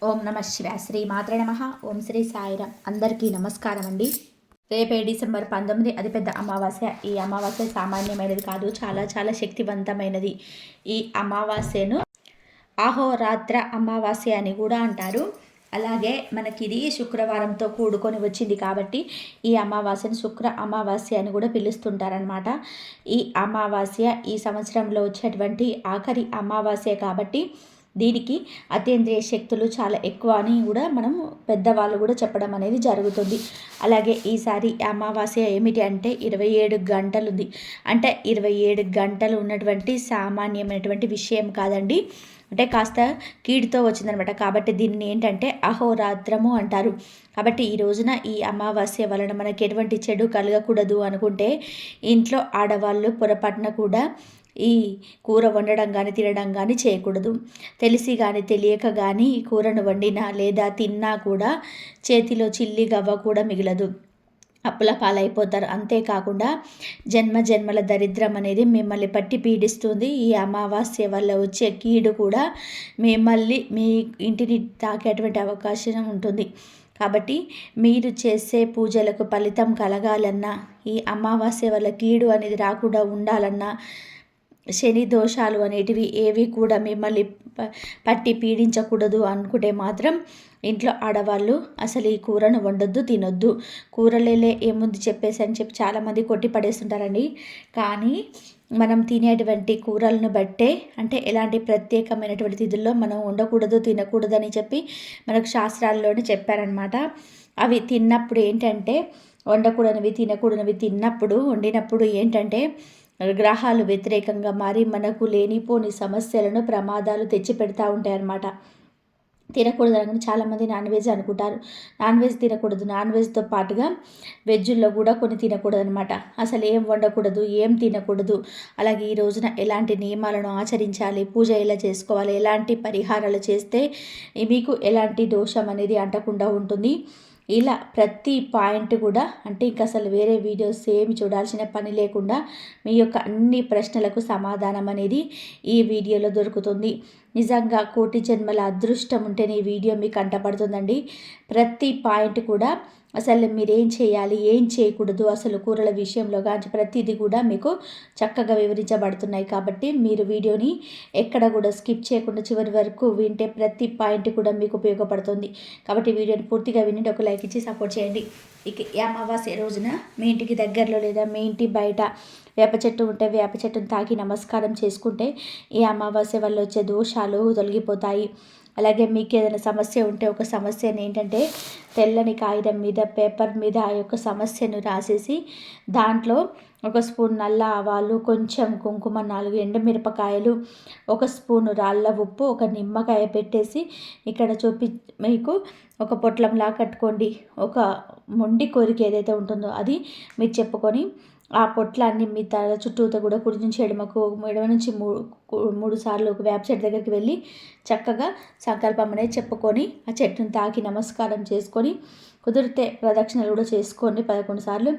ఓం నమ శివాయ. శ్రీ మాత్రే నమః. ఓం శ్రీ సాయిరాం. అందరికీ నమస్కారం అండి. రేపే డిసెంబర్ 19 అతిపెద్ద అమావాస్య. ఈ అమావాస్య సామాన్యమైనది కాదు, చాలా చాలా శక్తివంతమైనది. ఈ అమావాస్యను అహోరాత్ర అమావాస్య అని కూడా అంటారు. అలాగే మనకిది శుక్రవారంతో కూడుకొని వచ్చింది కాబట్టి ఈ అమావాస్యను శుక్ర అమావాస్య అని కూడా పిలుస్తుంటారనమాట. ఈ అమావాస్య ఈ సంవత్సరంలో వచ్చేటువంటి ఆఖరి అమావాస్య కాబట్టి దీనికి అతీంద్రియ శక్తులు చాలా ఎక్కువ అని కూడా మనం పెద్దవాళ్ళు కూడా చెప్పడం అనేది జరుగుతుంది. అలాగే ఈసారి అమావాస్య ఏమిటి అంటే 27 గంటలు ఉంది. అంటే 27 గంటలు ఉన్నటువంటి సామాన్యమైనటువంటి విషయం కాదండి. అంటే కాస్త కీడుతో వచ్చిందనమాట. కాబట్టి దీన్ని ఏంటంటే అహోరాత్రము అంటారు. కాబట్టి ఈ రోజున ఈ అమావాస్య వలన మనకి ఎటువంటి చెడు కలగకూడదు అనుకుంటే ఇంట్లో ఆడవాళ్ళు పొరపాటున కూడా ఈ కూర వండడం కానీ తినడం కానీ చేయకూడదు. తెలిసి కానీ తెలియక కానీ ఈ కూరను వండినా లేదా తిన్నా కూడా చేతిలో చిల్లి గవ్వ కూడా మిగలదు, అప్పుల పాలైపోతారు. అంతేకాకుండా జన్మ జన్మల దరిద్రం అనేది మిమ్మల్ని పట్టి పీడిస్తుంది. ఈ అమావాస్య వల్ల వచ్చే కీడు కూడా మిమ్మల్ని మీ ఇంటిని తాకేటువంటి అవకాశం ఉంటుంది. కాబట్టి మీరు చేసే పూజలకు ఫలితం కలగాలన్నా, ఈ అమావాస్య వల్ల కీడు అనేది రాకుండా ఉండాలన్నా, శని దోషాలు అనేటివి ఏవి కూడా మిమ్మల్ని పట్టి పీడించకూడదు అనుకుంటే మాత్రం ఇంట్లో ఆడవాళ్ళు అసలు ఈ కూరను వండొద్దు, తినొద్దు. కూరలేలే ఏముంది చెప్పేసి అని చెప్పి చాలామంది కొట్టి పడేస్తుంటారండి. కానీ మనం తినేటువంటి కూరలను బట్టే, అంటే ఎలాంటి ప్రత్యేకమైనటువంటి తిథుల్లో మనం ఉండకూడదు తినకూడదు అని చెప్పి మనకు శాస్త్రాల్లోనే చెప్పారనమాట. అవి తిన్నప్పుడు ఏంటంటే, వండకూడనివి తినకూడనివి వండినప్పుడు ఏంటంటే గ్రహాలు వ్యతిరేకంగా మారి మనకు లేనిపోని సమస్యలను ప్రమాదాలు తెచ్చి పెడతా ఉంటాయన్నమాట. తినకూడదు అని చాలామంది నాన్ వెజ్ అనుకుంటారు. నాన్ వెజ్ తినకూడదు. నాన్ వెజ్తో పాటుగా వెజ్జుల్లో కూడా కొన్ని తినకూడదు అనమాట. అసలు ఏం వండకూడదు, ఏం తినకూడదు. అలాగే ఈ రోజున ఎలాంటి నియమాలను ఆచరించాలి, పూజ ఎలా చేసుకోవాలి, ఎలాంటి పరిహారాలు చేస్తే మీకు ఎలాంటి దోషం అనేది అంటకుండా ఉంటుంది. ఇలా ప్రతి పాయింట్ కూడా, అంటే ఇంక అసలు వేరే వీడియోస్ ఏమి చూడాల్సిన పని లేకుండా మీ యొక్క అన్ని ప్రశ్నలకు సమాధానం అనేది ఈ వీడియోలో దొరుకుతుంది. నిజంగా కోటి జన్మల అదృష్టం ఉంటేనే ఈ వీడియో మీకు కంటపడుతుందండి. ప్రతి పాయింట్ కూడా అసలు మీరేం చేయాలి, ఏం చేయకూడదు, అసలు కూరల విషయంలో కానీ ప్రతిదీ కూడా మీకు చక్కగా వివరించబడుతున్నాయి. కాబట్టి మీరు వీడియోని ఎక్కడ కూడా స్కిప్ చేయకుండా చివరి వరకు వింటే ప్రతి పాయింట్ కూడా మీకు ఉపయోగపడుతుంది. కాబట్టి వీడియోని పూర్తిగా వినండి, ఒక లైక్ ఇచ్చి సపోర్ట్ చేయండి. ఇక ఈ అమావాస్య రోజున మీ ఇంటికి దగ్గరలో లేదా మీ ఇంటి బయట వేప చెట్టు ఉంటే వేప చెట్టును తాకి నమస్కారం చేసుకుంటే ఈ అమావాస్య వల్ల వచ్చే దోషాలు తొలగిపోతాయి. అలాగే మీకు ఏదైనా సమస్య ఉంటే ఒక సమస్యను ఏంటంటే తెల్లని కాగితం మీద పేపర్ మీద ఆ యొక్క సమస్యను రాసేసి దాంట్లో ఒక స్పూన్ నల్ల ఆవాలు, కొంచెం కుంకుమ, 4 ఎండుమిరపకాయలు, ఒక స్పూను రాళ్ళ ఉప్పు, ఒక నిమ్మకాయ పెట్టేసి ఇక్కడ మీకు ఒక పొట్లంలా కట్టుకోండి. ఒక మొండి కోరిక ఏదైతే ఉంటుందో అది మీరు చెప్పుకొని ఆ పొట్లాన్ని మీ తల చుట్టూతో కూడా కుడి నుంచి ఎడమ నుంచి మూడు సార్లు ఒక వేప చెట్టు దగ్గరికి వెళ్ళి చక్కగా సంకల్పం అనేది చెప్పుకొని ఆ చెట్టును తాకి నమస్కారం చేసుకొని కుదిరితే ప్రదక్షిణలు కూడా చేసుకొని 11 సార్లు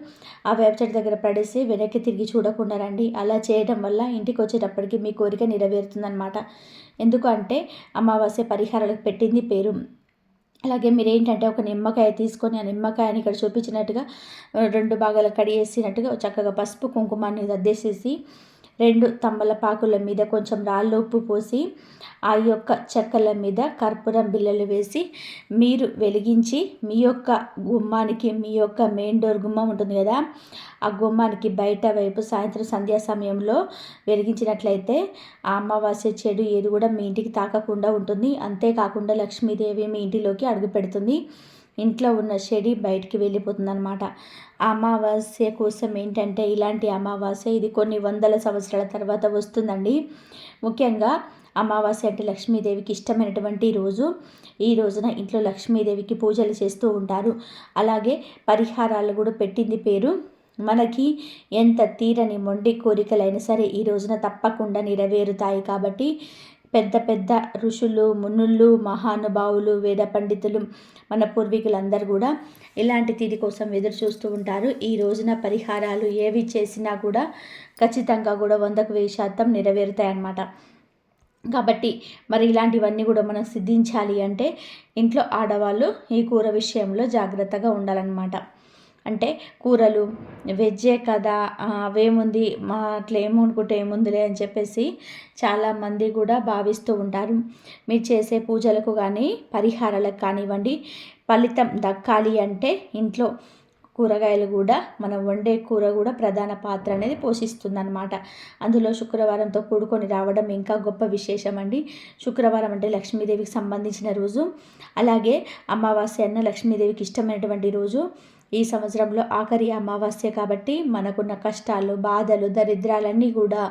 ఆ వేప చెట్టు దగ్గర పడేసి వెనక్కి తిరిగి చూడకుండా రండి. అలా చేయడం వల్ల ఇంటికి వచ్చేటప్పటికి మీ కోరిక నెరవేరుతుందన్నమాట. ఎందుకంటే అమావాస్య పరిహారాలకు పెట్టింది పేరు. అలాగే మీరేంటంటే ఒక నిమ్మకాయ తీసుకొని ఆ నిమ్మకాయని ఇక్కడ చూపించినట్టుగా 2 భాగాలు కడిగేసినట్టుగా చక్కగా పసుపు కుంకుమాన్ని దద్దేసేసి 2 తమలపాకుల మీద కొంచెం రాళ్ళ ఉప్పు పోసి ఆ యొక్క చెక్కల మీద కర్పూరం బిళ్ళలు వేసి మీరు వెలిగించి మీ యొక్క గుమ్మానికి, మీ యొక్క మెయిన్ డోర్ గుమ్మం ఉంటుంది కదా, ఆ గుమ్మానికి బయట వైపు సాయంత్రం సంధ్యా సమయంలో వెలిగించినట్లయితే ఆ అమావాస్య చెడు ఏది కూడా మీ ఇంటికి తాకకుండా ఉంటుంది. అంతేకాకుండా లక్ష్మీదేవి మీ ఇంటిలోకి అడుగు పెడుతుంది. ఇంట్లో ఉన్న చెడి బయటికి వెళ్ళిపోతుంది అనమాట. అమావాస్య కోసం ఏంటంటే ఇలాంటి అమావాస్య ఇది కొన్ని వందల సంవత్సరాల తర్వాత వస్తుందండి. ముఖ్యంగా అమావాస్య అంటే లక్ష్మీదేవికి ఇష్టమైనటువంటి రోజు. ఈ రోజున ఇంట్లో లక్ష్మీదేవికి పూజలు చేస్తూ ఉంటారు. అలాగే పరిహారాలు కూడా పెట్టింది పేరు. మనకి ఎంత తీరని మొండి కోరికలైనా సరే ఈ రోజున తప్పకుండా నెరవేరుతాయి. కాబట్టి పెద్ద పెద్ద ఋషులు, మునులు, మహానుభావులు, వేద పండితులు, మన పూర్వీకులందరూ కూడా ఇలాంటి తిథి కోసం ఎదురు చూస్తూ ఉంటారు. ఈ రోజున పరిహారాలు ఏవి చేసినా కూడా ఖచ్చితంగా కూడా 100% నెరవేరుతాయి అన్నమాట. కాబట్టి మరి ఇలాంటివన్నీ కూడా మనం సిద్ధించాలి అంటే ఇంట్లో ఆడవాళ్ళు ఈ కూర విషయంలో జాగ్రత్తగా ఉండాలన్నమాట. అంటే కూరలు వెజ్జే కదా, అవేముంది మా అట్లా ఏమనుకుంటే ఏముందిలే అని చెప్పేసి చాలామంది కూడా భావిస్తూ ఉంటారు. మీరు చేసే పూజలకు కానీ పరిహారాలకు కానివ్వండి ఫలితం దక్కాలి అంటే ఇంట్లో కూరగాయలు కూడా మనం వండే కూర కూడా ప్రధాన పాత్ర అనేది పోషిస్తుందన్నమాట. అందులో శుక్రవారంతో కూడుకొని రావడం ఇంకా గొప్ప విశేషం అండి. శుక్రవారం అంటే లక్ష్మీదేవికి సంబంధించిన రోజు. అలాగే అమావాస్య అన్న లక్ష్మీదేవికి ఇష్టమైనటువంటి రోజు. ఈ సంవత్సరంలో ఆఖరి అమావాస్య కాబట్టి మనకున్న కష్టాలు, బాధలు, దరిద్రాలన్నీ కూడా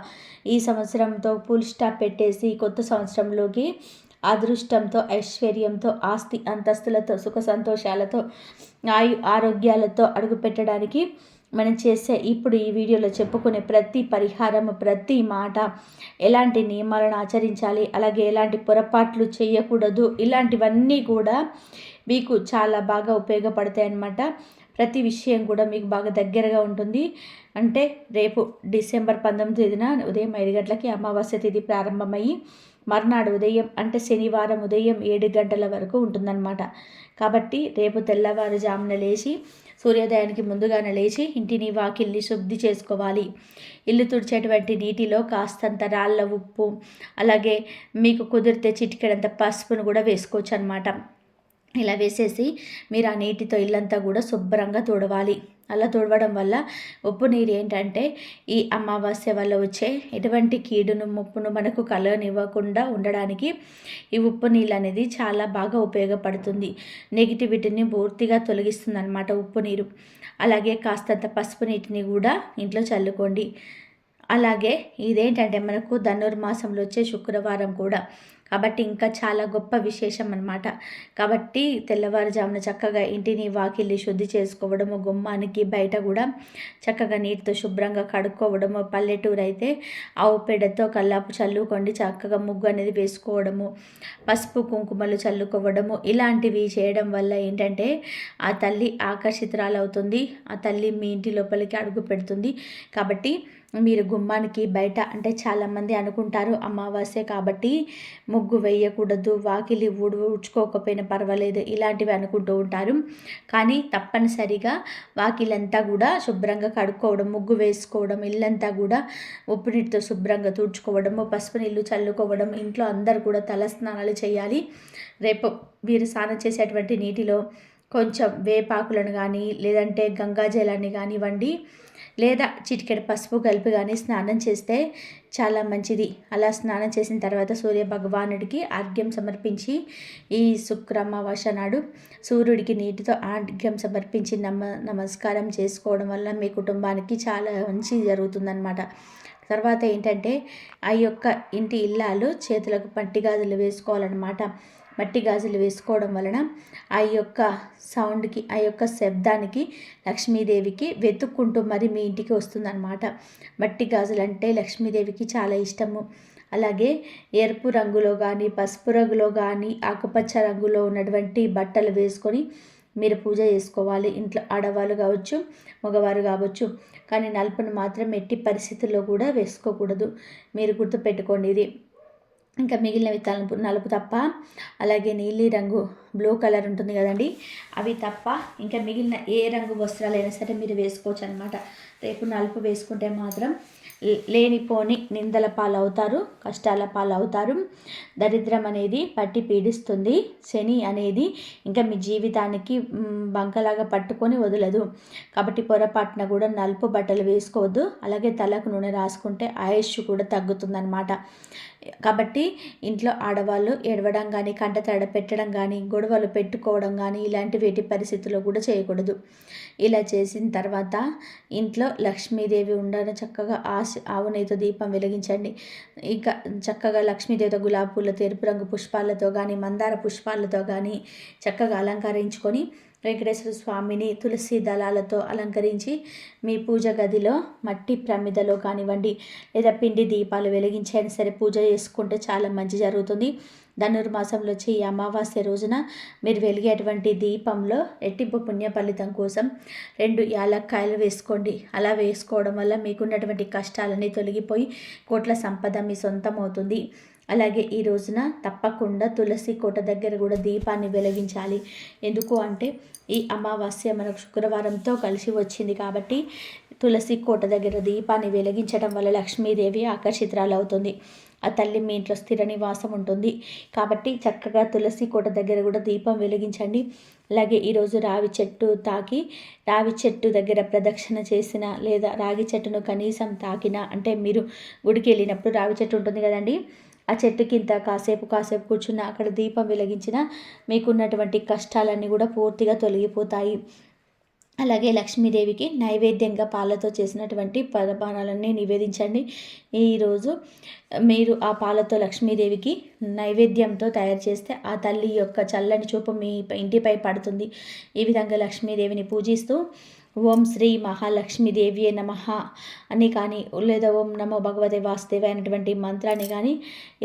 ఈ సంవత్సరంతో ఫుల్ స్టాప్ పెట్టేసి కొత్త సంవత్సరంలోకి అదృష్టంతో, ఐశ్వర్యంతో, ఆస్తి అంతస్తులతో, సుఖ సంతోషాలతో, ఆరోగ్యాలతో అడుగుపెట్టడానికి మనం చేసే ఇప్పుడు ఈ వీడియోలో చెప్పుకునే ప్రతి పరిహారము, ప్రతి మాట, ఎలాంటి నియమాలను ఆచరించాలి, అలాగే ఎలాంటి పొరపాట్లు చేయకూడదు, ఇలాంటివన్నీ కూడా మీకు చాలా బాగా ఉపయోగపడతాయి అన్నమాట. ప్రతి విషయం కూడా మీకు బాగా దగ్గరగా ఉంటుంది. అంటే రేపు డిసెంబర్ 19న ఉదయం 5 గంటలకి అమావాస్య తిథి ప్రారంభమయ్యి మర్నాడు ఉదయం అంటే శనివారం ఉదయం 7 గంటల వరకు ఉంటుందన్నమాట. కాబట్టి రేపు తెల్లవారుజామున లేచి సూర్యోదయానికి ముందుగానే లేచి ఇంటిని వాకిల్ని శుద్ధి చేసుకోవాలి. ఇల్లు తుడిచేటువంటి నీటిలో కాస్తంత రాళ్ళ ఉప్పు, అలాగే మీకు కుదిరితే చిటికెడంత పసుపును కూడా వేసుకోవచ్చు అనమాట. ఇలా వేసేసి మీరు ఆ నీటితో ఇల్లంతా కూడా శుభ్రంగా తుడవాలి. అలా తుడవడం వల్ల ఉప్పు నీరు ఏంటంటే ఈ అమావాస్య వల్ల వచ్చే ఎటువంటి కీడును ముప్పును మనకు కలగనివ్వకుండా ఉండడానికి ఈ ఉప్పు నీళ్ళు అనేది చాలా బాగా ఉపయోగపడుతుంది. నెగిటివిటీని పూర్తిగా తొలగిస్తుంది అన్నమాట ఉప్పు నీరు. అలాగే కాస్తంత పసుపు నీటిని కూడా ఇంట్లో చల్లుకోండి. అలాగే ఇదేంటంటే మనకు ధనుర్మాసంలో వచ్చే శుక్రవారం కూడా కాబట్టి ఇంకా చాలా గొప్ప విశేషం అన్నమాట. కాబట్టి తెల్లవారుజామున చక్కగా ఇంటిని వాకిల్ని శుద్ధి చేసుకోవడము, గుమ్మానికి బయట కూడా చక్కగా నీటితో శుభ్రంగా కడుక్కోవడము, పల్లెటూరు అయితే ఆవు పేడతో కల్లాపు చల్లుకోండి, చక్కగా ముగ్గు అనేది వేసుకోవడము, పసుపు కుంకుమలు చల్లుకోవడము, ఇలాంటివి చేయడం వల్ల ఏంటంటే ఆ తల్లి ఆకర్షితురాలవుతుంది, ఆ తల్లి మీ ఇంటి లోపలికి అడుగు పెడుతుంది. కాబట్టి మీరు గుమ్మానికి బయట అంటే చాలామంది అనుకుంటారు అమావాస్య కాబట్టి ముగ్గు వేయకూడదు, వాకిలి ఊడ్చుకోకపోయినా పర్వాలేదు, ఇలాంటివి అనుకుంటూ ఉంటారు. కానీ తప్పనిసరిగా వాకిలంతా కూడా శుభ్రంగా కడుక్కోవడం, ముగ్గు వేసుకోవడం, ఇల్లంతా కూడా ఉప్పు నీటితో శుభ్రంగా తుడుచుకోవడము, పసుపు నీళ్ళు చల్లుకోవడం, ఇంట్లో అందరు కూడా తల స్నానాలు చేయాలి. రేపు మీరు స్నానం చేసేటువంటి నీటిలో కొంచెం వేపాకులను కానీ లేదంటే గంగాజలాన్ని కానివ్వండి లేదా చిటికెడు పసుపు కలిపి కానీ స్నానం చేస్తే చాలా మంచిది. అలా స్నానం చేసిన తర్వాత సూర్య భగవానుడికి ఆర్ఘ్యం సమర్పించి ఈ శుక్ర అమావాస్య నాడు సూర్యుడికి నీటితో ఆర్ఘ్యం సమర్పించి నమస్కారం చేసుకోవడం వల్ల మీ కుటుంబానికి చాలా మంచి జరుగుతుందన్నమాట. తర్వాత ఏంటంటే ఆ యొక్క ఇంటి ఇల్లాలు చేతులకు మట్టి గాజులు వేసుకోవాలన్నమాట. మట్టి గాజులు వేసుకోవడం వలన ఆ యొక్క సౌండ్కి, ఆ యొక్క శబ్దానికి లక్ష్మీదేవికి వెతుక్కుంటూ మరి మీ ఇంటికి వస్తుందన్నమాట. మట్టి గాజులు అంటే లక్ష్మీదేవికి చాలా ఇష్టము. అలాగే ఎరుపు రంగులో కానీ, పసుపు రంగులో కానీ, ఆకుపచ్చ రంగులో ఉన్నటువంటి బట్టలు వేసుకొని మీరు పూజ చేసుకోవాలి. ఇంట్లో ఆడవాళ్ళు కావచ్చు, మగవారు కావచ్చు. కానీ నలుపును మాత్రం ఎట్టి పరిస్థితుల్లో కూడా వేసుకోకూడదు. మీరు గుర్తుపెట్టుకోండి ఇది. ఇంకా మిగిలినవి నలుపు తప్ప, అలాగే నీలి రంగు బ్లూ కలర్ ఉంటుంది కదండి, అవి తప్ప ఇంకా మిగిలిన ఏ రంగు వస్త్రాలైనా సరే మీరు వేసుకోవచ్చు అనమాట. రేపు నలుపు వేసుకుంటే మాత్రం లేనిపోని నిందల పాలవుతారు, కష్టాల పాలవుతారు. దరిద్రం అనేది పట్టి పీడిస్తుంది. శని అనేది ఇంకా మీ జీవితానికి బంకలాగా పట్టుకొని వదలదు. కాబట్టి పొరపాటున కూడా నలుపు బట్టలు వేసుకోవద్దు. అలాగే తలకు నూనె రాసుకుంటే ఆయుష్ కూడా తగ్గుతుందన్నమాట. కాబట్టి ఇంట్లో ఆడవాళ్ళు ఏడవడం కానీ, కంటతడ పెట్టడం కానీ, గొడవలు పెట్టుకోవడం కానీ ఇలాంటి వేటి పరిస్థితుల్లో కూడా చేయకూడదు. ఇలా చేసిన తర్వాత ఇంట్లో లక్ష్మీదేవి ఉండని చక్కగా ఆవు నెయ్యితో దీపం వెలిగించండి. ఇంకా చక్కగా లక్ష్మీదేవితో గులాబీ పూలతో, ఎరుపు రంగు పుష్పాలతో కానీ, మందార పుష్పాలతో కానీ చక్కగా అలంకరించుకొని వెంకటేశ్వర స్వామిని తులసి దళాలతో అలంకరించి మీ పూజ గదిలో మట్టి ప్రమిదలో కానివ్వండి లేదా పిండి దీపాలు వెలిగించైనా సరే పూజ చేసుకుంటే చాలా మంచి జరుగుతుంది. ధనుర్మాసంలో వచ్చే ఈ అమావాస్య రోజున మీరు వెలిగేటువంటి దీపంలో రెట్టింపు పుణ్య ఫలితం కోసం 2 యాలక్కాయలు వేసుకోండి. అలా వేసుకోవడం వల్ల మీకున్నటువంటి కష్టాలన్నీ తొలగిపోయి కోట్ల సంపద మీ సొంతం అవుతుంది. అలాగే ఈ రోజున తప్పకుండా తులసి కోట దగ్గర కూడా దీపాన్ని వెలిగించాలి. ఎందుకు అంటే ఈ అమావాస్య మనకు శుక్రవారంతో కలిసి వచ్చింది కాబట్టి తులసి కోట దగ్గర దీపాన్ని వెలిగించడం వల్ల లక్ష్మీదేవి ఆకర్షితురాలవుతుంది. ఆ తల్లి మీ ఇంట్లో స్థిర నివాసం ఉంటుంది. కాబట్టి చక్కగా తులసి కోట దగ్గర కూడా దీపం వెలిగించండి. అలాగే ఈరోజు రావి చెట్టు దగ్గర ప్రదక్షిణ చేసిన లేదా రాగి చెట్టును కనీసం తాకినా, అంటే మీరు గుడికి వెళ్ళినప్పుడు రావి చెట్టు ఉంటుంది కదండి, ఆ చెట్టు కింద కాసేపు కూర్చున్న అక్కడ దీపం వెలిగించిన మీకున్నటువంటి కష్టాలన్నీ కూడా పూర్తిగా తొలగిపోతాయి. అలాగే లక్ష్మీదేవికి నైవేద్యంగా పాలతో చేసినటువంటి పరమాణాలన్నీ నివేదించండి. ఈరోజు మీరు ఆ పాలతో లక్ష్మీదేవికి నైవేద్యంతో తయారు చేస్తే ఆ తల్లి యొక్క చల్లని చూపు మీ ఇంటిపై పడుతుంది. ఈ విధంగా లక్ష్మీదేవిని పూజిస్తూ ఓం శ్రీ మహాలక్ష్మీదేవియే నమః అని కానీ, లేదా ఓం నమో భగవతే వాసుదేవాయ అనేటువంటి మంత్రాన్ని కానీ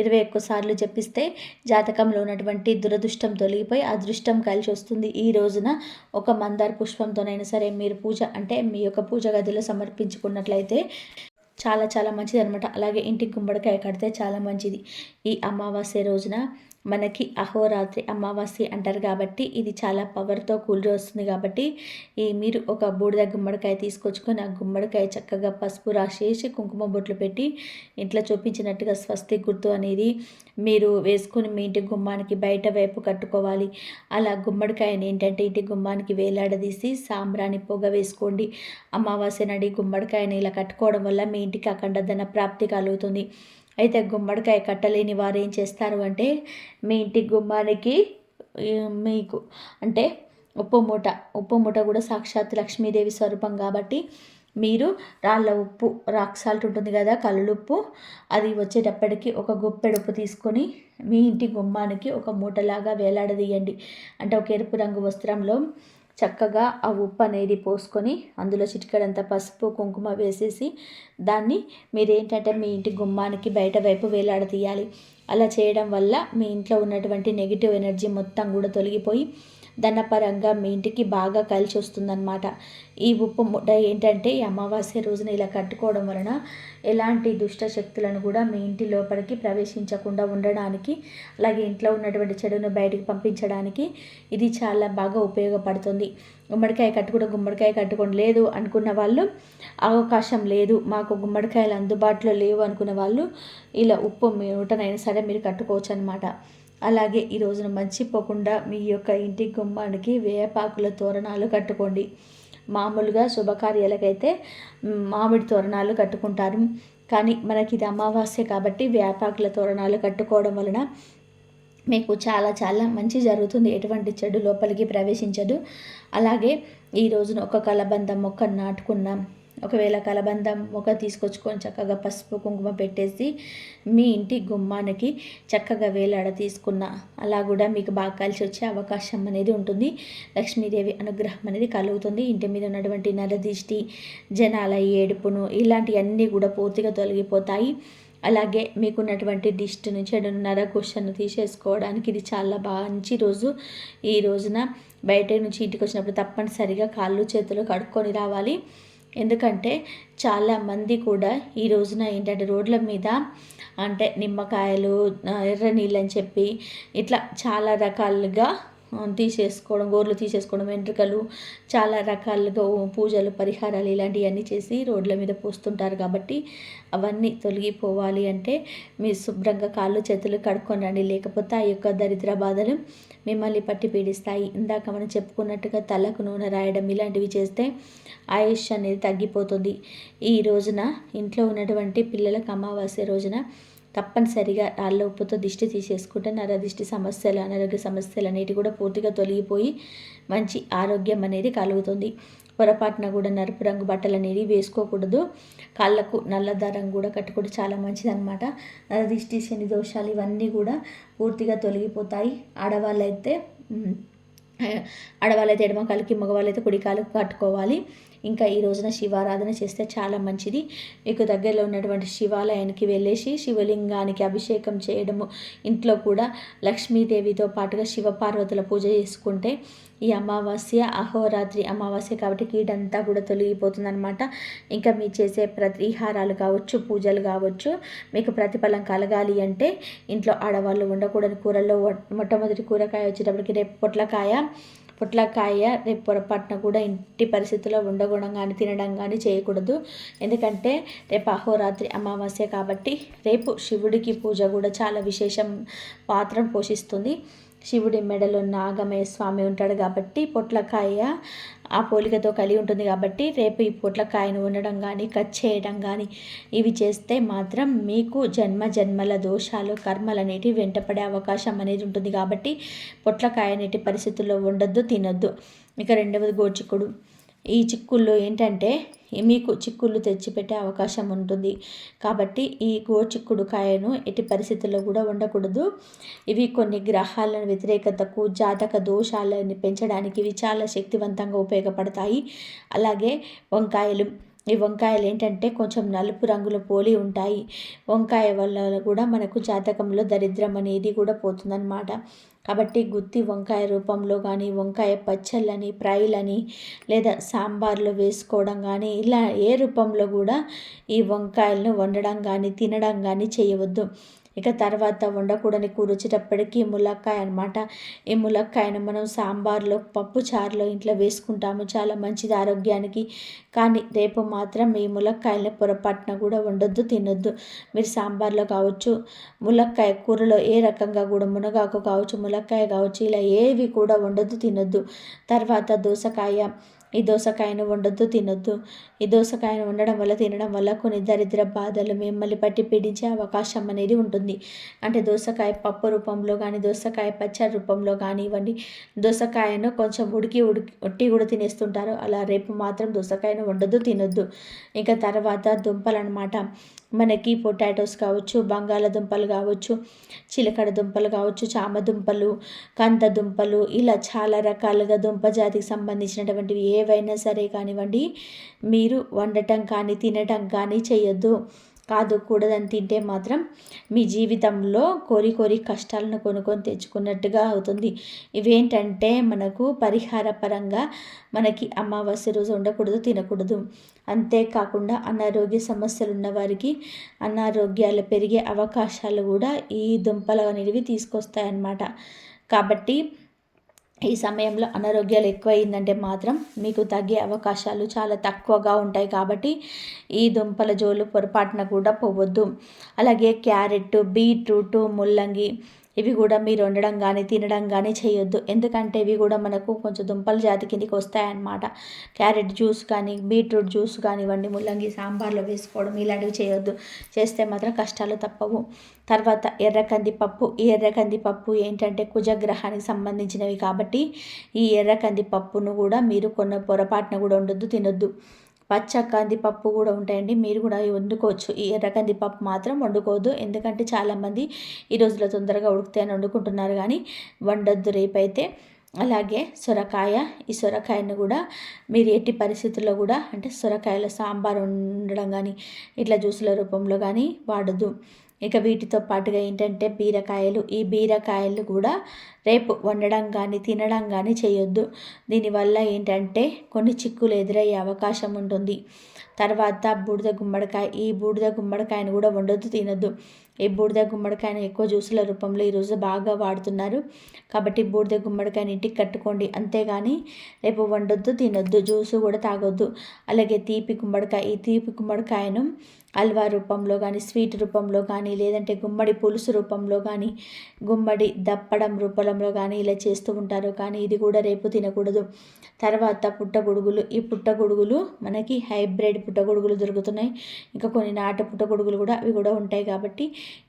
21 సార్లు జపిస్తే జాతకంలో ఉన్నటువంటి దురదృష్టం తొలగిపోయి అదృష్టం కలిసి వస్తుంది. ఈ రోజున ఒక మందార పుష్పంతోనైనా సరే మీరు పూజ, అంటే మీ యొక్క పూజ గదిలో సమర్పించుకున్నట్లయితే చాలా చాలా మంచిది అనమాట. అలాగే ఇంటికి గుమ్మడికాయ కడితే చాలా మంచిది. ఈ అమావాస్య రోజున మనకి అహోరాత్రి అమావాస్య అంటారు కాబట్టి ఇది చాలా పవర్తో కూలి వస్తుంది. కాబట్టి మీరు ఒక బూడిద గుమ్మడికాయ తీసుకొచ్చుకొని ఆ గుమ్మడికాయ చక్కగా పసుపు రాసేసి కుంకుమ బొట్లు పెట్టి ఇంట్లో చూపించినట్టుగా స్వస్తి గుర్తు అనేది మీరు వేసుకొని మీ ఇంటి గుమ్మానికి బయట వైపు కట్టుకోవాలి. అలా గుమ్మడికాయని ఏంటంటే ఇంటి గుమ్మానికి వేలాడదీసి సాంబ్రాణి పొగ వేసుకోండి. అమావాస్య నాడి గుమ్మడికాయని ఇలా కట్టుకోవడం వల్ల మీ ఇంటికి అఖండ ధన ప్రాప్తి కలుగుతుంది. అయితే గుమ్మడికాయ కట్టలేని వారు ఏం చేస్తారు అంటే మీ ఇంటి గుమ్మానికి మీకు అంటే ఉప్పు మూట కూడా సాక్షాత్ లక్ష్మీదేవి స్వరూపం కాబట్టి మీరు రాళ్ళ ఉప్పు, రాక్ సాల్ట్ ఉంటుంది కదా, కల్లుప్పు, అది వచ్చేటప్పటికి ఒక గుప్పెడు ఉప్పు తీసుకొని మీ ఇంటి గుమ్మానికి ఒక మూటలాగా వేలాడదీయండి. అంటే ఒక ఎరుపు రంగు వస్త్రంలో చక్కగా ఆ ఉప్పు అనేది పోసుకొని అందులో చిటికెడంత పసుపు కుంకుమ వేసేసి దాన్ని మీరేంటంటే మీ ఇంటి గుమ్మానికి బయట వైపు వేలాడదీయాలి. అలా చేయడం వల్ల మీ ఇంట్లో ఉన్నటువంటి నెగిటివ్ ఎనర్జీ మొత్తం కూడా తొలగిపోయి ధనపరంగా మీ ఇంటికి బాగా కలిసి వస్తుందన్నమాట. ఈ ఉప్పు మూట ఏంటంటే ఈ అమావాస్య రోజున ఇలా కట్టుకోవడం వలన ఎలాంటి దుష్ట శక్తులను కూడా మీ ఇంటి లోపలికి ప్రవేశించకుండా ఉండడానికి, అలాగే ఇంట్లో ఉన్నటువంటి చెడును బయటికి పంపించడానికి ఇది చాలా బాగా ఉపయోగపడుతుంది. గుమ్మడికాయ కట్టుకోండి లేదు అనుకున్న వాళ్ళు, అవకాశం లేదు మాకు గుమ్మడికాయలు అందుబాటులో లేవు అనుకున్న వాళ్ళు ఇలా ఉప్పు మూటనైనా సరే మీరు కట్టుకోవచ్చు అనమాట. అలాగే ఈ రోజున మర్చిపోకుండా మీ యొక్క ఇంటి గుమ్మానికి వేపాకుల తోరణాలు కట్టుకోండి. మామూలుగా శుభకార్యాలకైతే మామిడి తోరణాలు కట్టుకుంటారు, కానీ మనకి ఇది అమావాస్య కాబట్టి వేపాకుల తోరణాలు కట్టుకోవడం వలన మీకు చాలా చాలా మంచి జరుగుతుంది. ఎటువంటి చెడు లోపలికి ప్రవేశించదు. అలాగే ఈ రోజున ఒక కలబంద మొక్క నాటుకున్నాం. ఒకవేళ కలబంద మొక్క తీసుకొచ్చుకొని చక్కగా పసుపు కుంకుమ పెట్టేసి మీ ఇంటి గుమ్మానికి చక్కగా వేలాడ తీసుకున్న అలా కూడా మీకు బాగా కలిసి వచ్చే అవకాశం అనేది ఉంటుంది. లక్ష్మీదేవి అనుగ్రహం అనేది కలుగుతుంది. ఇంటి మీద ఉన్నటువంటి నరదిష్టి, జనాల ఏడుపును ఇలాంటివన్నీ కూడా పూర్తిగా తొలగిపోతాయి. అలాగే మీకున్నటువంటి దిష్టిని, చెడును, నరఘోషను తీసేసుకోవడానికి ఇది చాలా మంచి రోజు. ఈ రోజున బయట నుంచి ఇంటికి వచ్చినప్పుడు తప్పనిసరిగా కాళ్ళు చేతులు కడుక్కొని రావాలి. ఎందుకంటే చాలామంది కూడా ఈ రోజున ఏంటంటే రోడ్ల మీద అంటే నిమ్మకాయలు, ఎర్ర నీళ్ళు అని చెప్పి ఇట్లా చాలా రకాలుగా గోర్లు తీసేసుకోవడం, వెంట్రుకలు, చాలా రకాలుగా పూజలు, పరిహారాలు ఇలాంటివన్నీ చేసి రోడ్ల మీద పోస్తుంటారు. కాబట్టి అవన్నీ తొలగిపోవాలి అంటే మీరు శుభ్రంగా కాళ్ళు చేతులు కడుక్కొని రండి. లేకపోతే ఆ యొక్క దరిద్ర బాధలు మిమ్మల్ని పట్టి పీడిస్తాయి. ఇందాక మనం చెప్పుకున్నట్టుగా తలకు నూనె రాయడం ఇలాంటివి చేస్తే ఆయుష్ అనేది తగ్గిపోతుంది. ఈ రోజున ఇంట్లో ఉన్నటువంటి పిల్లలకు అమావాస్య రోజున తప్పనిసరిగా రాళ్ళ ఉప్పుతో దిష్టి తీసేసుకుంటే నరదిష్టి సమస్యలు, అనారోగ్య సమస్యలు అనేవి కూడా పూర్తిగా తొలగిపోయి మంచి ఆరోగ్యం అనేది కలుగుతుంది. పొరపాటున కూడా నలుపు రంగు బట్టలు అనేది వేసుకోకూడదు. కాళ్ళకు నల్ల దారం కూడా కట్టుకుంటే చాలా మంచిదన్నమాట. నరదిష్టి, శని దోషాలు ఇవన్నీ కూడా పూర్తిగా తొలగిపోతాయి. ఆడవాళ్ళైతే ఎడమ కాలికి, మగవాళ్ళైతే కుడి కాలుకు కట్టుకోవాలి. ఇంకా ఈ రోజున శివారాధన చేస్తే చాలా మంచిది. మీకు దగ్గరలో ఉన్నటువంటి శివాలయానికి వెళ్ళేసి శివలింగానికి అభిషేకం చేయడము, ఇంట్లో కూడా లక్ష్మీదేవితో పాటుగా శివపార్వతుల పూజ చేసుకుంటే ఈ అమావాస్య అహోరాత్రి అమావాస్య కాబట్టి కీడంతా కూడా తొలగిపోతుందన్నమాట. ఇంకా మీరు చేసే పరిహారాలు కావచ్చు, పూజలు కావచ్చు, మీకు ప్రతిఫలం కలగాలి అంటే ఇంట్లో ఆడవాళ్ళు ఉండకూడని కూరల్లో మొట్టమొదటి కూరగాయ వచ్చేటప్పటికి రేపు పొట్లకాయ రేపు పొరపాటున కూడా ఇంటి పరిస్థితుల్లో ఉండకూడడం కానీ తినడం కానీ చేయకూడదు. ఎందుకంటే రేపు అహోరాత్రి అమావాస్య కాబట్టి రేపు శివుడికి పూజ కూడా చాలా విశేషం పాత్రను పోషిస్తుంది. శివుడి మెడలో నాగమయ్య స్వామి ఉంటాడు కాబట్టి పొట్లకాయ ఆ పోలికతో కలిగి ఉంటుంది కాబట్టి రేపు ఈ పొట్లకాయను ఉండడం కానీ కట్ చేయడం కానీ ఇవి చేస్తే మాత్రం మీకు జన్మల దోషాలు కర్మలు అనేటివి వెంటపడే అవకాశం అనేది ఉంటుంది. కాబట్టి పొట్లకాయ అనేటి పరిస్థితుల్లో ఉండొద్దు, తినొద్దు. ఇక రెండవది గోచిక్కుడు. ఈ చిక్కుల్లో ఏంటంటే మీకు చిక్కుళ్ళు తెచ్చిపెట్టే అవకాశం ఉంటుంది కాబట్టి ఈ గోచిక్కుడు కాయను ఎట్టి పరిస్థితుల్లో కూడా ఉండకూడదు. ఇవి కొన్ని గ్రహాల వ్యతిరేకతకు, జాతక దోషాలను పెంచడానికి ఇవి చాలా శక్తివంతంగా ఉపయోగపడతాయి. అలాగే వంకాయలు. ఈ వంకాయలు ఏంటంటే కొంచెం నలుపు రంగులో పోలి ఉంటాయి. వంకాయ వల్ల కూడా మనకు జాతకంలో దరిద్రం అనేది కూడా పోతుందన్నమాట. కాబట్టి గుత్తి వంకాయ రూపంలో కానీ, వంకాయ పచ్చళ్ళని, ఫ్రైలని లేదా సాంబార్లో వేసుకోవడం కానీ ఇలా ఏ రూపంలో కూడా ఈ వంకాయలను వండడం కానీ తినడం కానీ చేయవద్దు. ఇక తర్వాత వండకూడని కూర వచ్చేటప్పటికి ములక్కాయ అనమాట. ఈ ములక్కాయను మనం సాంబార్లో, పప్పు చారులో ఇంట్లో వేసుకుంటాము, చాలా మంచిది ఆరోగ్యానికి. కానీ రేపు మాత్రం ఈ ములక్కాయలని పొరపాటున కూడా వండొద్దు, తినొద్దు. మీరు సాంబార్లో కావచ్చు, ములక్కాయ కూరలో ఏ రకంగా కూడా మునగాకు కావచ్చు, ములక్కాయ కావచ్చు, ఇలా ఏవి కూడా వండొద్దు, తినొద్దు. తర్వాత దోసకాయ. ఈ దోసకాయను వండొద్దు, తినొద్దు. ఈ దోసకాయను వండడం వల్ల, తినడం వల్ల కొన్ని దరిద్ర బాధలు మిమ్మల్ని పట్టి పీడించే అవకాశం అనేది ఉంటుంది. అంటే దోసకాయ పప్పు రూపంలో కానీ, దోసకాయ పచ్చడి రూపంలో కానివ్వండి, దోసకాయను కొంచెం ఉట్టి కూడా తినేస్తుంటారు. అలా రేపు మాత్రం దోసకాయను వండొద్దు, తినొద్దు. ఇంకా తర్వాత దుంపలు అనమాట. మనకి పొటాటోస్ కావచ్చు, బంగాళదుంపలు కావచ్చు, చిలకడ దుంపలు కావచ్చు, చామ దుంపలు, కంద దుంపలు, ఇలా చాలా రకాలుగా దుంప జాతికి సంబంధించినటువంటివి ఏవైనా సరే కానివ్వండి, మీరు వండటం కానీ తినటం కానీ చేయొద్దు. కూడదని తింటే మాత్రం మీ జీవితంలో కోరి కష్టాలను కొనుక్కొని తెచ్చుకున్నట్టుగా అవుతుంది. ఇవేంటంటే మనకు పరిహార పరంగా మనకి అమావాస్య రోజు ఉండకూడదు, తినకూడదు. అంతేకాకుండా అనారోగ్య సమస్యలు ఉన్న వారికి అనారోగ్యాలు పెరిగే అవకాశాలు కూడా ఈ దుంపలు అనేవి తీసుకొస్తాయన్నమాట. కాబట్టి ఈ సమయంలో అనారోగ్యాలు ఎక్కువైందంటే మాత్రం మీకు తగ్గే అవకాశాలు చాలా తక్కువగా ఉంటాయి. కాబట్టి ఈ దుంపల జోలు పొరపాటున కూడా పోవద్దు. అలాగే క్యారెట్, బీట్రూట్, ముల్లంగి ఇవి కూడా మీరు వండడం కానీ తినడం కానీ చేయొద్దు. ఎందుకంటే ఇవి కూడా మనకు కొంచెం దుంపల జాతి కిందికి వస్తాయన్నమాట. క్యారెట్ జ్యూస్ కానీ, బీట్రూట్ జ్యూస్ కానివ్వండి, ముల్లంగి సాంబార్లో వేసుకోవడం ఇలాంటివి చేయొద్దు. చేస్తే మాత్రం కష్టాలు తప్పవు. తర్వాత ఎర్రకందిపప్పు. ఈ ఎర్రకందిపప్పు ఏంటంటే కుజగ్రహానికి సంబంధించినవి కాబట్టి ఈ ఎర్రకందిపప్పును కూడా మీరు పొరపాటున కూడా ఉండొద్దు, తినొద్దు. పచ్చ కందిపప్పు కూడా ఉంటాయండి, మీరు కూడా వండుకోవచ్చు. ఈ ఎర్ర కందిపప్పు మాత్రం వండుకోవద్దు. ఎందుకంటే చాలామంది ఈ రోజులో తొందరగా ఉడుకుతాయని వండుకుంటున్నారు కానీ వండొద్దు రేపైతే. అలాగే సొరకాయ. ఈ సొరకాయను కూడా మీరు ఎట్టి పరిస్థితుల్లో కూడా అంటే సొరకాయల సాంబార్ వండడం కానీ ఇట్లా జ్యూసుల రూపంలో కానీ వాడద్దు. ఇక వీటితో పాటుగా ఏంటంటే బీరకాయలు. ఈ బీరకాయలు కూడా రేపు వండడం కానీ తినడం కానీ చేయొద్దు. దీనివల్ల ఏంటంటే కొన్ని చిక్కులు ఎదురయ్యే అవకాశం ఉంటుంది. తర్వాత బూడిద గుమ్మడికాయ. ఈ బూడిద గుమ్మడికాయను కూడా వండొద్దు, తినొద్దు. ఈ బూడిద గుమ్మడికాయను ఎక్కువ జ్యూసుల రూపంలో ఈరోజు బాగా వాడుతున్నారు కాబట్టి బూడిద గుమ్మడికాయని ఇంటికి కట్టుకోండి. అంతేగాని రేపు వండొద్దు, తినొద్దు, జ్యూసు కూడా తాగొద్దు. అలాగే తీపి గుమ్మడికాయ. ఈ తీపి గుమ్మడికాయను హల్వా రూపంలో కానీ, స్వీట్ రూపంలో కానీ, లేదంటే గుమ్మడి పులుసు రూపంలో కానీ, గుమ్మడి దప్పడం రూపంలో కానీ ఇలా చేస్తూ ఉంటారు. కానీ ఇది కూడా రేపు తినకూడదు. తర్వాత పుట్టగొడుగులు. ఈ పుట్టగొడుగులు మనకి హైబ్రిడ్ పుట్టగొడుగులు దొరుకుతున్నాయి. ఇంకా కొన్ని నాటు పుట్టగొడుగులు కూడా అవి కూడా ఉంటాయి కాబట్టి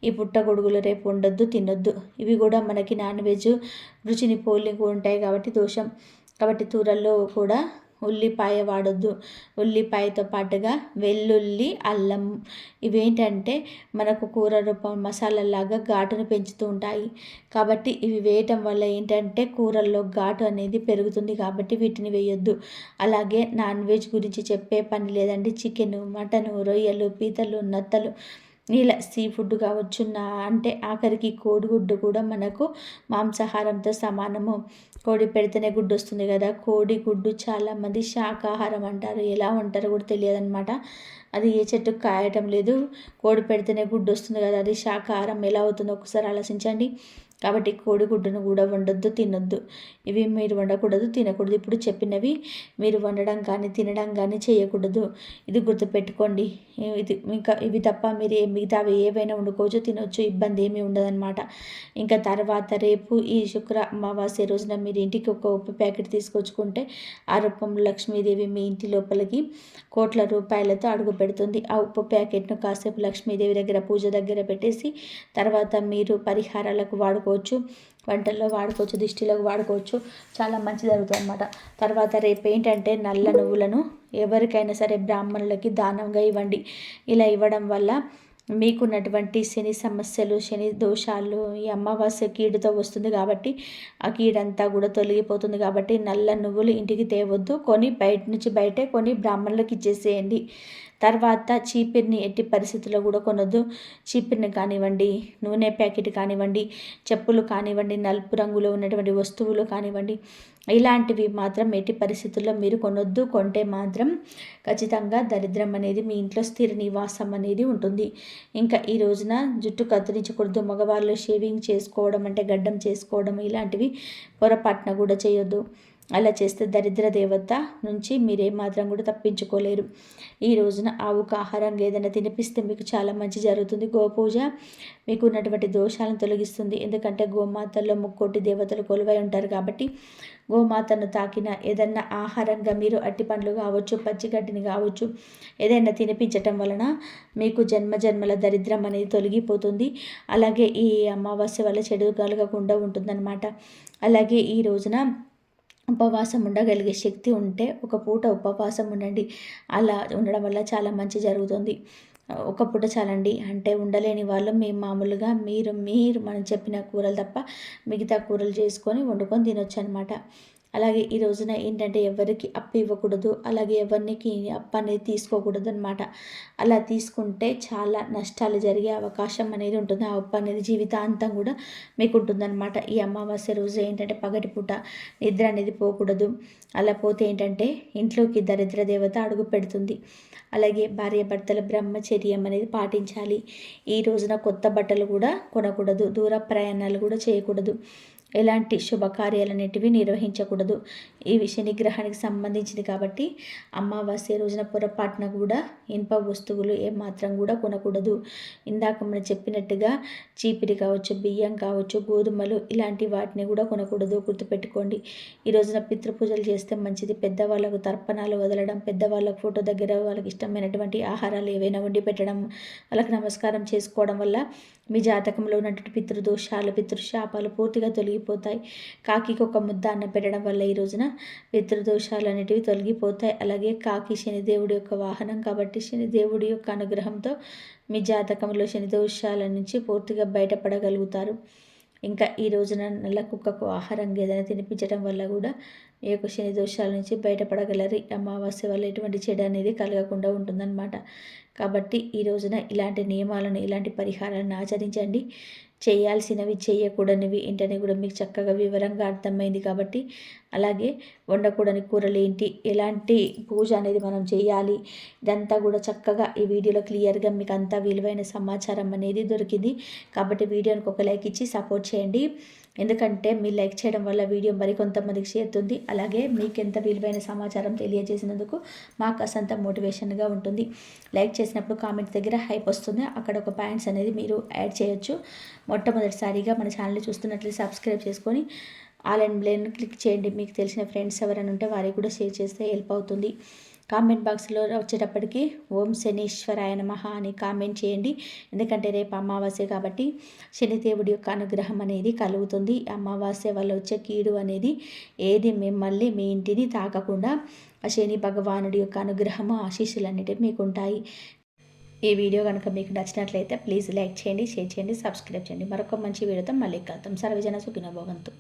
ఈ పుట్టగొడుగులు రేపు ఉండొద్దు, తినొద్దు. ఇవి కూడా మనకి నాన్ వెజ్ రుచిని పోలి ఉంటాయి కాబట్టి దోషం. కాబట్టి కూరల్లో కూడా ఉల్లిపాయ వాడొద్దు. ఉల్లిపాయతో పాటుగా వెల్లుల్లి, అల్లం ఇవేంటంటే మనకు కూర రూపం మసాలాలాగా ఘాటును పెంచుతూ ఉంటాయి. కాబట్టి ఇవి వేయటం వల్ల ఏంటంటే కూరల్లో ఘాటు అనేది పెరుగుతుంది, కాబట్టి వీటిని వేయొద్దు. అలాగే నాన్ వెజ్ గురించి చెప్పే పని లేదండి. చికెను, మటను, రొయ్యలు, పీతలు, నత్తలు ఇలా సీ ఫుడ్ కావచ్చు, అంటే ఆఖరికి కోడిగుడ్డు కూడా మనకు మాంసాహారంతో సమానము. కోడి పెడితేనే గుడ్డు వస్తుంది కదా, కోడి గుడ్డు చాలామంది శాకాహారం అంటారు. ఎలా ఉంటారో కూడా తెలియదన్నమాట. అది ఏ చెట్టుకు కాయటం లేదు. కోడి పెడితేనే గుడ్డు వస్తుంది కదా, అది శాకాహారం ఎలా అవుతుందో ఒకసారి ఆలోచించండి. కాబట్టి కోడిగుడ్డును కూడా వండొద్దు, తినొద్దు. ఇవి మీరు వండకూడదు, తినకూడదు. ఇప్పుడు చెప్పినవి మీరు వండడం కానీ తినడం కానీ చేయకూడదు. ఇది గుర్తుపెట్టుకోండి. ఇది ఇంకా ఇవి తప్ప మీరు మిగతావి ఏవైనా వండుకోవచ్చు, తినొచ్చు, ఇబ్బంది ఏమీ ఉండదన్నమాట. ఇంకా తర్వాత రేపు ఈ శుక్ర అమావాస్య రోజున మీరు ఇంటికి ఒక ఉప్పు ప్యాకెట్ తీసుకొచ్చుకుంటే ఆ రూపంలో లక్ష్మీదేవి మీ ఇంటి లోపలికి కోట్ల రూపాయలతో అడుగు పెడుతుంది. ఆ ఉప్పు ప్యాకెట్ను కాసేపు లక్ష్మీదేవి దగ్గర పూజ దగ్గర పెట్టేసి తర్వాత మీరు పరిహారాలకు వాడుకోవచ్చు, వంటల్లో వాడుకోవచ్చు, దిష్టిలోకి వాడుకోవచ్చు. చాలా మంచి జరుగుతుంది అన్నమాట. తర్వాత రేపు ఏంటంటే నల్ల నువ్వులను ఎవరికైనా సరే బ్రాహ్మణులకి దానంగా ఇవ్వండి. ఇలా ఇవ్వడం వల్ల మీకున్నటువంటి శని సమస్యలు, శని దోషాలు ఈ అమావాస్య కీడుతో వస్తుంది కాబట్టి ఆ కీడంతా కూడా తొలగిపోతుంది. కాబట్టి నల్ల నువ్వులు ఇంటికి తేవద్దు, కొని బయట నుంచి బయటే కొని బ్రాహ్మణులకు ఇచ్చేసేయండి. తర్వాత చీపిరిని ఎట్టి పరిస్థితుల్లో కూడా కొనొద్దు. చీపిరిని కానివ్వండి, నూనె ప్యాకెట్ కానివ్వండి, చెప్పులు కానివ్వండి, నలుపు రంగులో ఉన్నటువంటి వస్తువులు కానివ్వండి, ఇలాంటివి మాత్రం ఎట్టి పరిస్థితుల్లో మీరు కొనొద్దు. కొంటే మాత్రం ఖచ్చితంగా దరిద్రం అనేది మీ ఇంట్లో స్థిర నివాసం అనేది ఉంటుంది. ఇంకా ఈ రోజున జుట్టు కత్తిరించకూడదు. మగవాళ్ళు షేవింగ్ చేసుకోవడం అంటే గడ్డం చేసుకోవడం ఇలాంటివి పొరపాటున కూడా చేయొద్దు. అలా చేస్తే దరిద్ర దేవత నుంచి మీరేమాత్రం కూడా తప్పించుకోలేరు. ఈ రోజున ఆవుకు ఆహారంగా ఏదైనా తినిపిస్తే మీకు చాలా మంచి జరుగుతుంది. గోపూజ మీకు ఉన్నటువంటి దోషాలను తొలగిస్తుంది. ఎందుకంటే గోమాతల్లో ముక్కోటి దేవతలు కొలువై ఉంటారు కాబట్టి గోమాతను తాకిన ఏదన్నా ఆహారంగా మీరు అట్టిపండ్లు కావచ్చు, పచ్చిగడ్డిని కావచ్చు ఏదైనా తినిపించటం వలన మీకు జన్మజన్మల దరిద్రం అనేది తొలగిపోతుంది. అలాగే ఈ అమావాస్య వల్ల చెడు కలగకుండా ఉంటుందన్నమాట. అలాగే ఈ రోజున ఉపవాసం ఉండగలిగే శక్తి ఉంటే ఒక పూట ఉపవాసం ఉండండి. అలా ఉండడం వల్ల చాలా మంచి జరుగుతుంది. ఒక పూట చాలండి. అంటే ఉండలేని వాళ్ళు మేము మామూలుగా మీరు మనం చెప్పిన కూరలు తప్ప మిగతా కూరలు చేసుకొని వండుకొని తినొచ్చు అనమాట. అలాగే ఈ రోజున ఏంటంటే ఎవరికి అప్పు ఇవ్వకూడదు, అలాగే ఎవరికి అప్పు అనేది తీసుకోకూడదు అనమాట. అలా తీసుకుంటే చాలా నష్టాలు జరిగే అవకాశం అనేది ఉంటుంది. ఆ అప్పు అనేది జీవితాంతం కూడా మీకు ఉంటుందన్నమాట. ఈ అమావాస్య రోజు ఏంటంటే పగటిపూట నిద్ర అనేది పోకూడదు. అలా పోతే ఏంటంటే ఇంట్లోకి దరిద్ర దేవత అడుగు పెడుతుంది. అలాగే భార్యాభర్తల బ్రహ్మచర్యం అనేది పాటించాలి. ఈ రోజున కొత్త బట్టలు కూడా కొనకూడదు, దూర ప్రయాణాలు కూడా చేయకూడదు, ఎలాంటి శుభకార్యాలన్నిటివి నిర్వహించకూడదు. ఈ శని గ్రహానికి సంబంధించింది కాబట్టి అమావాస్య రోజున పొరపాటున కూడా ఇనుప వస్తువులు ఏమాత్రం కూడా కొనకూడదు. ఇందాక మనం చెప్పినట్టుగా చీపిరి కావచ్చు, బియ్యం కావచ్చు, గోధుమలు ఇలాంటి వాటిని కూడా కొనకూడదు. గుర్తుపెట్టుకోండి. ఈ రోజున పితృపూజలు చేస్తే మంచిది. పెద్దవాళ్ళకు తర్పణాలు వదలడం, పెద్దవాళ్ళకు ఫోటో దగ్గర వాళ్ళకి ఇష్టమైనటువంటి ఆహారాలు ఏవైనా వండి పెట్టడం, వాళ్ళకి నమస్కారం చేసుకోవడం వల్ల మీ జాతకంలో ఉన్నటువంటి పితృదోషాలు, పితృశాపాలు పూర్తిగా తొలగిపోతాయి. కాకికి ఒక ముద్ద అన్నం పెట్టడం వల్ల ఈ రోజున పితృదోషాలు అనేటివి తొలగిపోతాయి. అలాగే కాకి శనిదేవుడి యొక్క వాహనం కాబట్టి శనిదేవుడి యొక్క అనుగ్రహంతో మీ జాతకంలో శని దోషాల నుంచి పూర్తిగా బయటపడగలుగుతారు. ఇంకా ఈ రోజున నల్ల కుక్కకు ఆహారంగా ఏదైనా తినిపించడం వల్ల కూడా ఈ యొక్క శని దోషాల నుంచి బయటపడగలరు. అమావాస్య వల్ల ఎటువంటి చెడు అనేది కలగకుండా ఉంటుందన్నమాట. కాబట్టి ఈ రోజున ఇలాంటి నియమాలను, ఇలాంటి పరిహారాలను ఆచరించండి. చేయాల్సినవి, చేయకూడనివి ఏంటనే కూడా మీకు చక్కగా వివరంగా అర్థమైంది కాబట్టి, అలాగే వండకూడని కూరలు ఏంటి, ఎలాంటి పూజ అనేది మనం చేయాలి, ఇదంతా కూడా చక్కగా ఈ వీడియోలో క్లియర్గా మీకు అంతా విలువైన సమాచారం అనేది దొరికింది. కాబట్టి వీడియోనికి ఒక లైక్ ఇచ్చి సపోర్ట్ చేయండి. ఎందుకంటే మీరు లైక్ చేయడం వల్ల వీడియో మరికొంతమందికి చేరుతుంది. అలాగే మీకు ఎంత విలువైన సమాచారం తెలియజేసినందుకు మాకు అసంత మోటివేషన్గా ఉంటుంది. లైక్ చేసినప్పుడు కామెంట్ దగ్గర హైప్ వస్తుంది, అక్కడ ఒక పాయింట్స్ అనేది మీరు యాడ్ చేయొచ్చు. మొట్టమొదటిసారిగా మన ఛానల్ చూస్తున్నట్లయితే సబ్స్క్రైబ్ చేసుకొని ఆల్ అండ్ బ్లేన్ క్లిక్ చేయండి. మీకు తెలిసిన ఫ్రెండ్స్ ఎవరైనా ఉంటే వారికి కూడా షేర్ చేస్తే హెల్ప్ అవుతుంది. కామెంట్ బాక్స్లో వచ్చేటప్పటికి ఓం శనీశ్వరాయ నమః అని కామెంట్ చేయండి. ఎందుకంటే రేపు అమావాస్య కాబట్టి శనిదేవుడి యొక్క అనుగ్రహం అనేది కలుగుతుంది. అమావాస్య వల్ల వచ్చే కీడు అనేది ఏది మిమ్మల్ని మీ ఇంటిని తాకకుండా ఆ శని భగవానుడి యొక్క అనుగ్రహము ఆశీస్సులు అనేటివి మీకు ఉంటాయి. ఈ వీడియో కనుక మీకు నచ్చినట్లయితే ప్లీజ్ లైక్ చేయండి, షేర్ చేయండి, సబ్స్క్రైబ్ చేయండి. మరొక మంచి వీడియోతో మళ్ళీ కలుద్దాం. సర్వజన సుఖినో భవంతు.